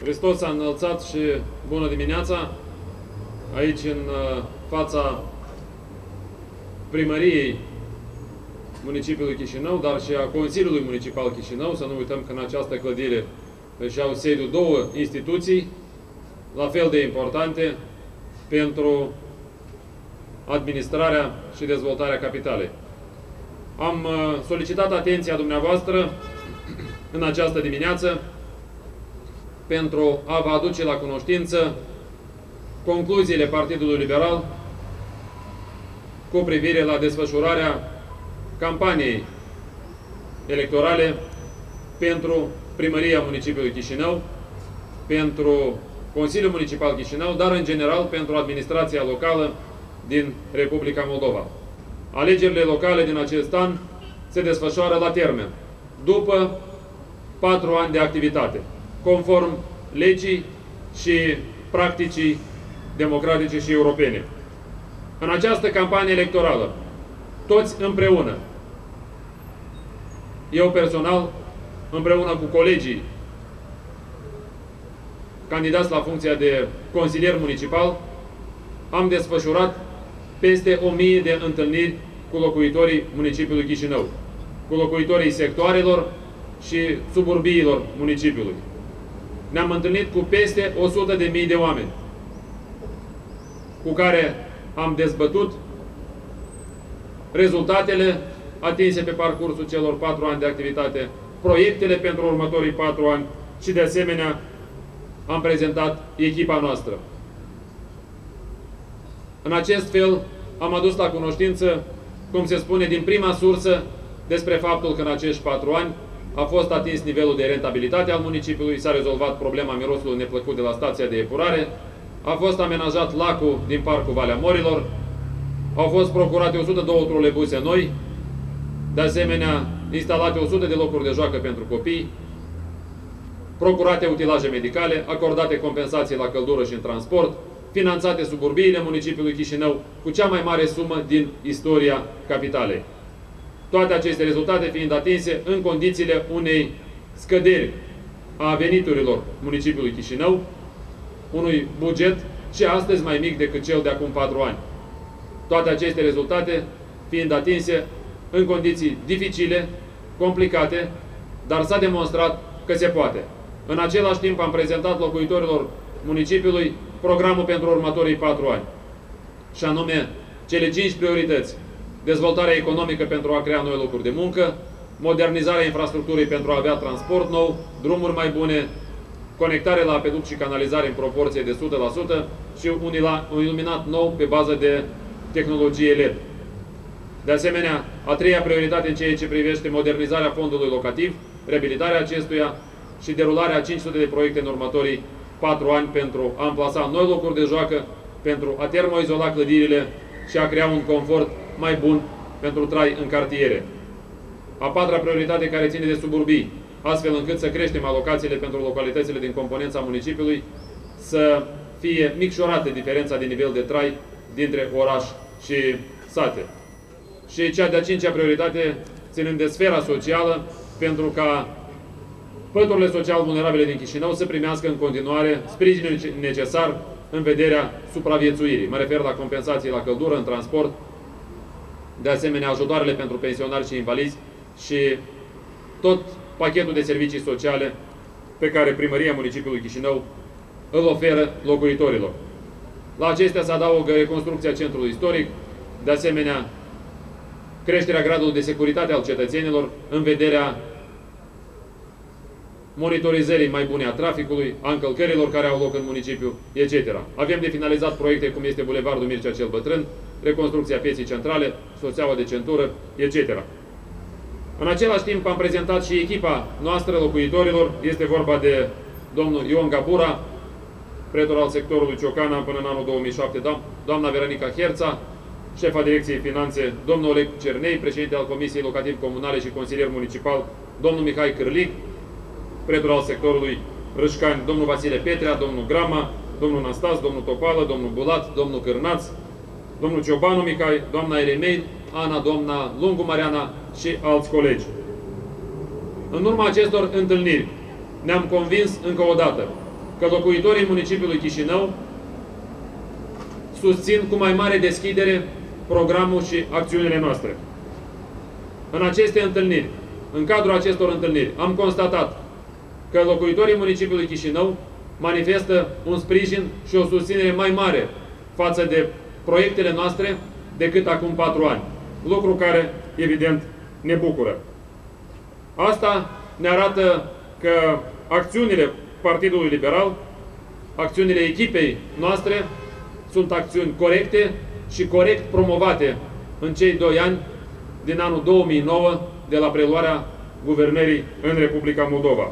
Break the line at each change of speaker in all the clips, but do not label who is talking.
Hristos s-a înălțat și bună dimineața! Aici, în fața primăriei municipiului Chișinău, dar și a Consiliului Municipal Chișinău. Să nu uităm că în această clădire își au sediu două instituții, la fel de importante pentru administrarea și dezvoltarea capitalei. Am solicitat atenția dumneavoastră în această dimineață pentru a vă aduce la cunoștință concluziile Partidului Liberal cu privire la desfășurarea campaniei electorale pentru Primăria Municipiului Chișinău, pentru Consiliul Municipal Chișinău, dar în general pentru administrația locală din Republica Moldova. Alegerile locale din acest an se desfășoară la termen, după 4 ani de activitate, conform legii și practicii democratice și europene. În această campanie electorală, toți împreună, eu personal, împreună cu colegii candidați la funcția de consilier municipal, am desfășurat peste 1000 de întâlniri cu locuitorii municipiului Chișinău, cu locuitorii sectoarelor și suburbiilor municipiului. Ne-am întâlnit cu peste 100.000 de oameni, cu care am dezbătut rezultatele atinse pe parcursul celor 4 ani de activitate, proiectele pentru următorii 4 ani și, de asemenea, am prezentat echipa noastră. În acest fel, am adus la cunoștință, cum se spune, din prima sursă, despre faptul că în acești 4 ani a fost atins nivelul de rentabilitate al municipiului, s-a rezolvat problema mirosului neplăcut de la stația de epurare, a fost amenajat lacul din Parcul Valea Morilor, au fost procurate 102 trolebuse noi, de asemenea instalate 100 de locuri de joacă pentru copii, procurate utilaje medicale, acordate compensații la căldură și în transport, finanțate suburbiile municipiului Chișinău cu cea mai mare sumă din istoria capitalei. Toate aceste rezultate fiind atinse în condițiile unei scăderi a veniturilor municipiului Chișinău, unui buget și astăzi mai mic decât cel de acum 4 ani. Toate aceste rezultate fiind atinse în condiții dificile, complicate, dar s-a demonstrat că se poate. În același timp am prezentat locuitorilor municipiului programul pentru următorii 4 ani, și anume cele 5 priorități: dezvoltarea economică pentru a crea noi locuri de muncă, modernizarea infrastructurii pentru a avea transport nou, drumuri mai bune, conectare la apeduct și canalizare în proporție de 100% și un iluminat nou pe bază de tehnologie LED. De asemenea, a treia prioritate în ceea ce privește modernizarea fondului locativ, reabilitarea acestuia și derularea a 500 de proiecte în următorii 4 ani pentru a amplasa noi locuri de joacă, pentru a termoizola clădirile și a crea un confort mai bun pentru trai în cartiere. A patra prioritate care ține de suburbii, astfel încât să creștem alocațiile pentru localitățile din componența municipiului, să fie micșorată diferența de nivel de trai dintre oraș și sate. Și cea de-a 5-a prioritate, ținând de sfera socială, pentru ca păturile social vulnerabile din Chișinău să primească în continuare sprijinul necesar în vederea supraviețuirii. Mă refer la compensații la căldură, în transport, de asemenea ajutoarele pentru pensionari și invalizi și tot pachetul de servicii sociale pe care Primăria Municipiului Chișinău îl oferă locuitorilor. La acestea se adaugă reconstrucția centrului istoric, de asemenea creșterea gradului de securitate al cetățenilor în vederea monitorizării mai bune a traficului, a încălcărilor care au loc în municipiu, etc. Avem de finalizat proiecte cum este Bulevardul Mircea cel Bătrân, reconstrucția pieței centrale, șoseaua de centură, etc. În același timp am prezentat și echipa noastră locuitorilor. Este vorba de domnul Ion Gabura, pretor al sectorului Ciocana până în anul 2007, doamna Veronica Herța, șefa Direcției Finanțe, domnul Oleg Cernei, președinte al Comisiei Locativ-Comunale și consilier municipal, domnul Mihai Cârlic, pretor al sectorului Râșcani, domnul Vasile Petrea, domnul Grama, domnul Nastas, domnul Topală, domnul Bulat, domnul Cârnaț, domnul Ciobanu Mihai, doamna Eremei, Ana, doamna Lungu Mariana și alți colegi. În urma acestor întâlniri ne-am convins încă o dată că locuitorii municipiului Chișinău susțin cu mai mare deschidere programul și acțiunile noastre. În aceste întâlniri, în cadrul acestor întâlniri, am constatat că locuitorii municipiului Chișinău manifestă un sprijin și o susținere mai mare față de proiectele noastre decât acum 4 ani. Lucru care, evident, ne bucură. Asta ne arată că acțiunile Partidului Liberal, acțiunile echipei noastre, sunt acțiuni corecte și corect promovate în cei 2 ani din anul 2009, de la preluarea guvernării în Republica Moldova.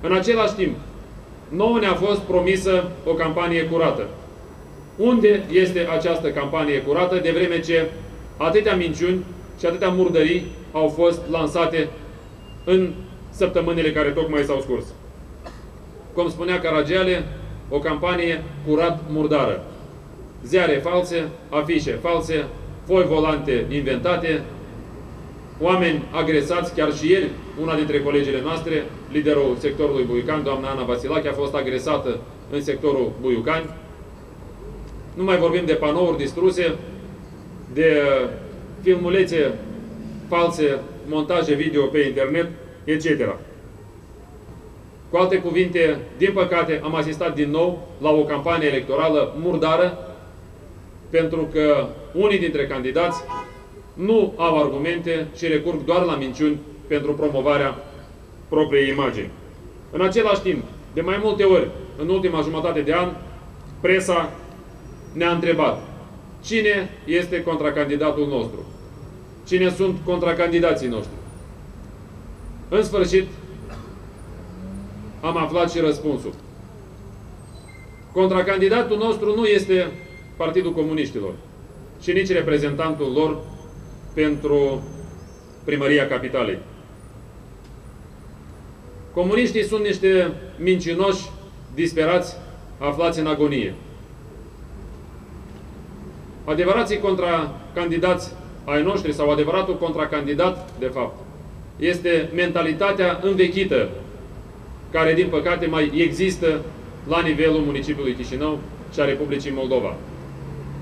În același timp, nouă ne-a fost promisă o campanie curată. Unde este această campanie curată, de vreme ce atâtea minciuni și atâtea murdării au fost lansate în săptămânile care tocmai s-au scurs? Cum spunea Caragiale, o campanie curat-murdară. Ziare false, afișe false, foi volante inventate, oameni agresați, chiar și ieri, una dintre colegile noastre, liderul sectorului Buiucani, doamna Ana Vasilache, a fost agresată în sectorul Buiucani. Nu mai vorbim de panouri distruse, de filmulețe false, montaje video pe internet, etc. Cu alte cuvinte, din păcate, am asistat din nou la o campanie electorală murdară, pentru că unii dintre candidați nu au argumente și recurg doar la minciuni pentru promovarea propriei imagini. În același timp, de mai multe ori, în ultima jumătate de an, presa ne-a întrebat cine este contracandidatul nostru, cine sunt contracandidații noștri. În sfârșit, am aflat și răspunsul. Contracandidatul nostru nu este Partidul Comuniștilor și nici reprezentantul lor pentru primăria capitalei. Comuniștii sunt niște mincinoși disperați aflați în agonie. Adevărații contracandidați ai noștri, sau adevăratul contracandidat, de fapt, este mentalitatea învechită, care, din păcate, mai există la nivelul municipiului Chișinău și a Republicii Moldova.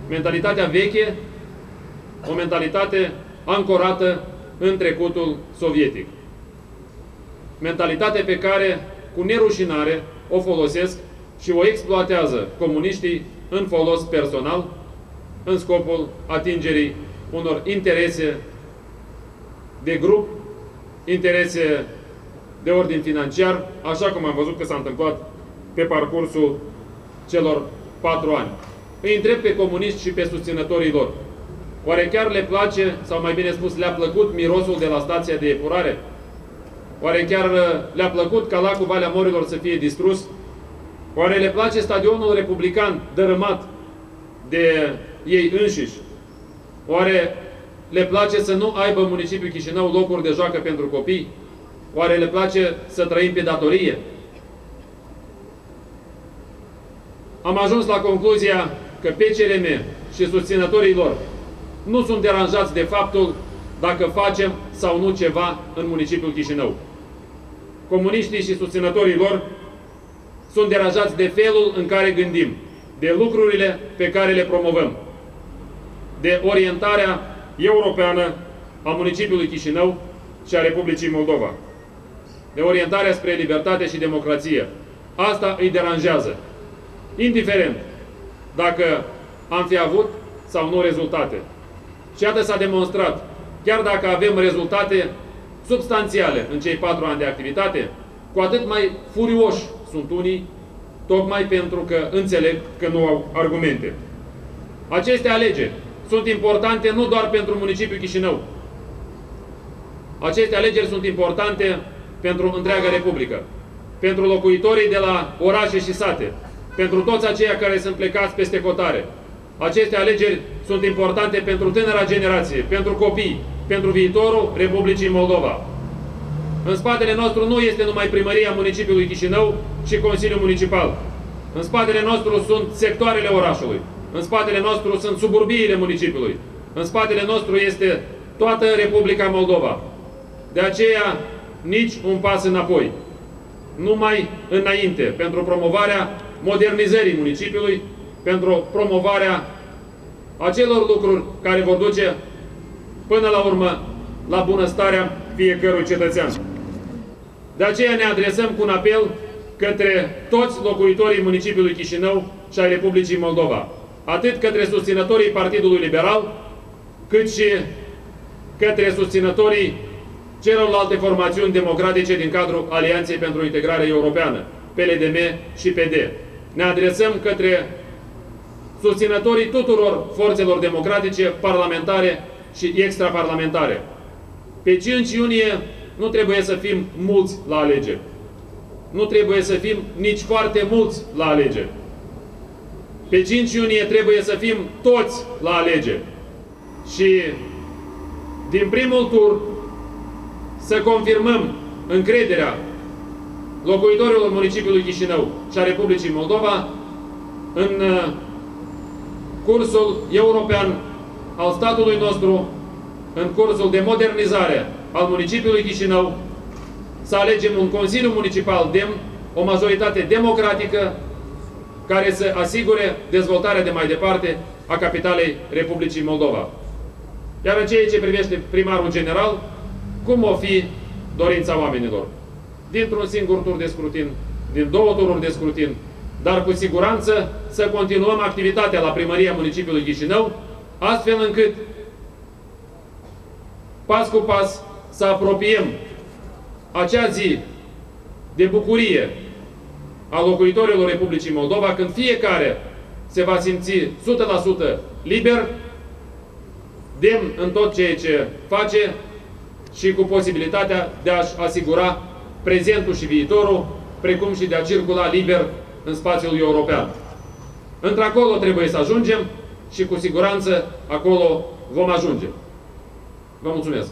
Mentalitatea veche, o mentalitate ancorată în trecutul sovietic. Mentalitate pe care, cu nerușinare, o folosesc și o exploatează comuniștii în folos personal, în scopul atingerii unor interese de grup, interese de ordin financiar, așa cum am văzut că s-a întâmplat pe parcursul celor 4 ani. Îi întreb pe comuniști și pe susținătorii lor: oare chiar le place, sau mai bine spus, le-a plăcut mirosul de la stația de epurare? Oare chiar le-a plăcut ca lacul Valea Morilor să fie distrus? Oare le place stadionul republican dărâmat de ei înșiși? Oare le place să nu aibă municipiul Chișinău locuri de joacă pentru copii? Oare le place să trăim pe datorie? Am ajuns la concluzia că PCRM și susținătorii lor nu sunt deranjați de faptul dacă facem sau nu ceva în municipiul Chișinău. Comuniștii și susținătorii lor sunt deranjați de felul în care gândim, de lucrurile pe care le promovăm, de orientarea europeană a municipiului Chișinău și a Republicii Moldova, de orientarea spre libertate și democrație. Asta îi deranjează, indiferent dacă am fi avut sau nu rezultate. Și iată, s-a demonstrat, chiar dacă avem rezultate substanțiale în cei 4 ani de activitate, cu atât mai furioși sunt unii, tocmai pentru că înțeleg că nu au argumente. Aceste alegeri sunt importante nu doar pentru municipiul Chișinău. Aceste alegeri sunt importante pentru întreaga Republică, pentru locuitorii de la orașe și sate, pentru toți aceia care sunt plecați peste hotare. Aceste alegeri sunt importante pentru tânăra generație, pentru copii, pentru viitorul Republicii Moldova. În spatele nostru nu este numai primăria municipiului Chișinău și Consiliul Municipal. În spatele nostru sunt sectoarele orașului. În spatele nostru sunt suburbiile municipiului. În spatele nostru este toată Republica Moldova. De aceea, nici un pas înapoi. numai înainte, pentru promovarea modernizării municipiului, pentru promovarea acelor lucruri care vor duce până la urmă la bunăstarea fiecărui cetățean. De aceea ne adresăm cu un apel către toți locuitorii municipiului Chișinău și ai Republicii Moldova, atât către susținătorii Partidului Liberal, cât și către susținătorii celorlalte formațiuni democratice din cadrul Alianței pentru Integrare Europeană, PLDM și PD. Ne adresăm către susținătorii tuturor forțelor democratice, parlamentare și extraparlamentare. Pe 5 iunie nu trebuie să fim mulți la alegeri. Nu trebuie să fim nici foarte mulți la alegeri. Pe 5 iunie trebuie să fim toți la alegeri. Și din primul tur să confirmăm încrederea locuitorilor municipiului Chișinău și a Republicii Moldova în cursul european al statului nostru, în cursul de modernizare al municipiului Chișinău, să alegem un Consiliu Municipal demn, o majoritate democratică care să asigure dezvoltarea de mai departe a capitalei Republicii Moldova. Iar în ceea ce privește primarul general, cum o fi dorința oamenilor? Dintr-un singur tur de scrutin, din 2 tururi de scrutin, dar cu siguranță să continuăm activitatea la primăria municipiului Chișinău, astfel încât, pas cu pas, să apropiem acea zi de bucurie a locuitorilor Republicii Moldova, când fiecare se va simți 100% liber, demn în tot ceea ce face și cu posibilitatea de a-și asigura prezentul și viitorul, precum și de a circula liber în spațiul european. Într-acolo trebuie să ajungem și cu siguranță acolo vom ajunge. Vă mulțumesc!